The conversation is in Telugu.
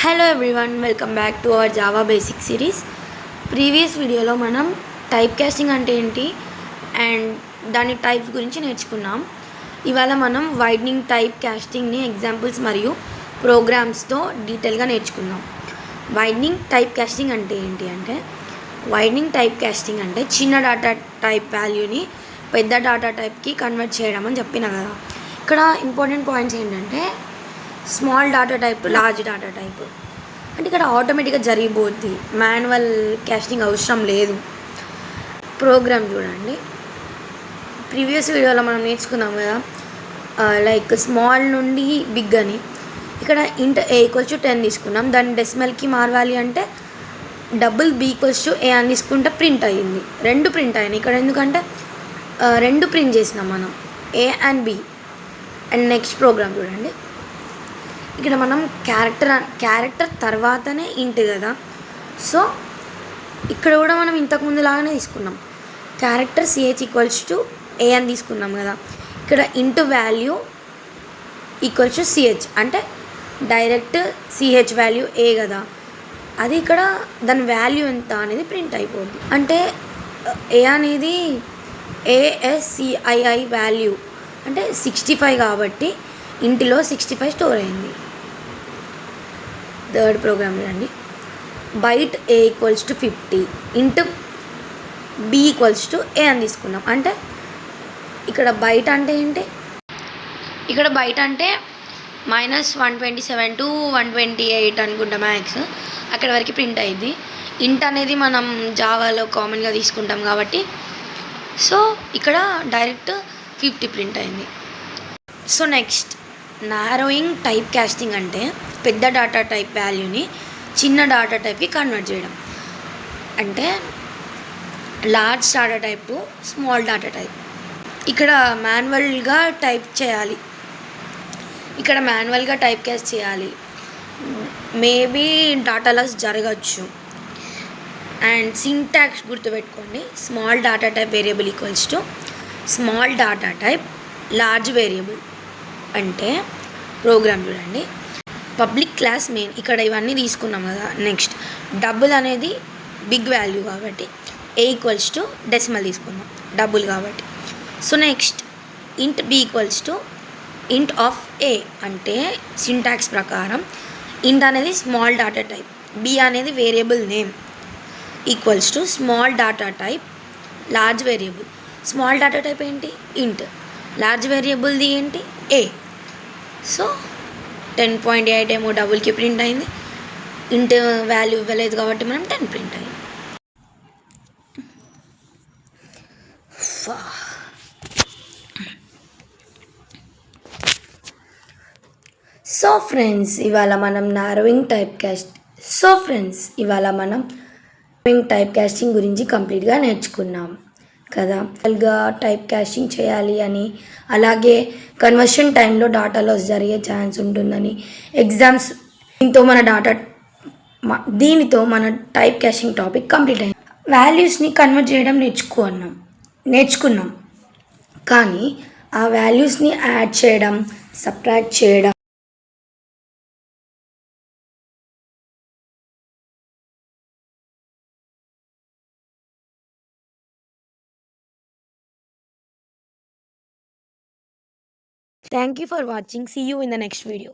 Hello everyone, welcome back to our Java basic series. Previous వీడియోలో మనం టైప్ కాస్టింగ్ అంటే ఏంటి అండ్ దాని టైప్స్ గురించి నేర్చుకున్నాం. ఇవాళ మనం వైడనింగ్ టైప్ కాస్టింగ్ని ఎగ్జాంపుల్స్ మరియు ప్రోగ్రామ్స్తో డీటెయిల్గా నేర్చుకుందాం. వైడనింగ్ టైప్ కాస్టింగ్ అంటే ఏంటి అంటే, వైడనింగ్ టైప్ కాస్టింగ్ అంటే చిన్న డాటా టైప్ వాల్యూని పెద్ద డాటా టైప్కి కన్వర్ట్ చేయడం అని చెప్పిన కదా. ఇక్కడ ఇంపార్టెంట్ పాయింట్స్ ఏంటంటే, small data type, large data type అంటే ఇక్కడ ఆటోమేటిక్గా జరిగిపోద్ది, మాన్యువల్ కాస్టింగ్ అవసరం లేదు. ప్రోగ్రామ్ చూడండి, ప్రీవియస్ వీడియోలో మనం నేర్చుకున్నాం కదా, లైక్ స్మాల్ నుండి బిగ్ అని. ఇక్కడ ఇంట్ a = 10 తీసుకున్నాం, దాన్ని డెసిమల్కి మారవాలి అంటే డబుల్ b = a అని తీసుకుంటే ప్రింట్ అయ్యింది. రెండు ప్రింట్ అయినాయి ఇక్కడ, ఎందుకంటే రెండు ప్రింట్ చేసినాం మనం, a and b. And next program చూడండి, ఇక్కడ మనం క్యారెక్టర్ తర్వాతనే ఇంట్ కదా, సో ఇక్కడ కూడా మనం ఇంతకుముందు లాగానే తీసుకున్నాం. క్యారెక్టర్ ch = a అని తీసుకున్నాం కదా, ఇక్కడ ఇంట్ వాల్యూ =ch అంటే డైరెక్ట్ ch వాల్యూ a కదా, అది ఇక్కడ దాని వాల్యూ ఎంత అనేది ప్రింట్ అయిపోద్ది. అంటే a అనేది ASCII వాల్యూ అంటే 65 కాబట్టి ఇంటిలో 65 స్టోర్ అయింది. థర్డ్ ప్రోగ్రామ్ చూడండి, బైట్ a = 50 ఇంట్ b = a అని తీసుకున్నాం. అంటే ఇక్కడ బైట్ అంటే ఏంటి, ఇక్కడ బైట్ అంటే -127 to 128 అనుకుంటా మ్యాక్స్, అక్కడ వరకు ప్రింట్ అయ్యింది. ఇంట్ అనేది మనం జావాలో కామన్గా తీసుకుంటాం కాబట్టి, సో ఇక్కడ డైరెక్ట్ 50 ప్రింట్ అయింది. So next, narrowing type casting అంటే పెద్ద డాటా టైప్ వాల్యూని చిన్న డాటా టైప్కి కన్వర్ట్ చేయడం. అంటే large data type to small data type. ఇక్కడ మాన్యువల్గా టైప్ చేయాలి, ఇక్కడ మాన్యువల్గా టైప్ కాస్ట్ చేయాలి, మేబీ డాటా లాస్ జరగచ్చు. అండ్ సింటాక్స్ గుర్తుపెట్టుకోండి, small data type variable = small data type large variable. అంటే ప్రోగ్రామ్ చూడండి, పబ్లిక్ క్లాస్ మెయిన్, ఇక్కడ ఇవన్నీ తీసుకున్నాం కదా. నెక్స్ట్, డబుల్ అనేది బిగ్ వాల్యూ కాబట్టి a = డెసిమల్ తీసుకున్నాం, డబుల్ కాబట్టి. సో నెక్స్ట్, ఇంట్ b = ఇంట్ ఆఫ్ a అంటే సింటాక్స్ ప్రకారం ఇంట్ అనేది స్మాల్ డాటా టైప్, b అనేది variable name = small data type large variable. Small data type ఏంటి, ఇంట్. లార్జ్ వేరియబుల్ది ఏంటి, a. సో 10.8 ఏమో డబుల్కి ప్రింట్ అయింది, ఇంట్ వాల్యూ ఇవ్వలేదు కాబట్టి మనం 10 ప్రింట్ అయింది. సో ఫ్రెండ్స్, ఇవాళ మనం నారోయింగ్ టైప్ కాస్టింగ్ గురించి కంప్లీట్గా నేర్చుకున్నాం కదా. టైప్ కాస్టింగ్ చేయాలి అని, అలాగే కన్వర్షన్ టైంలో డాటా లాస్ జరిగే ఛాన్స్ ఉంటుందని, ఎగ్జామ్స్ దీనితో మన టైప్ కాస్టింగ్ టాపిక్ కంప్లీట్ అయింది. వాల్యూస్ని కన్వర్ట్ చేయడం నేర్చుకున్నాం, కానీ ఆ వాల్యూస్ని యాడ్ చేయడం, సబ్ట్రాక్ట్ చేయడం, Thank you for watching. See you in the next video.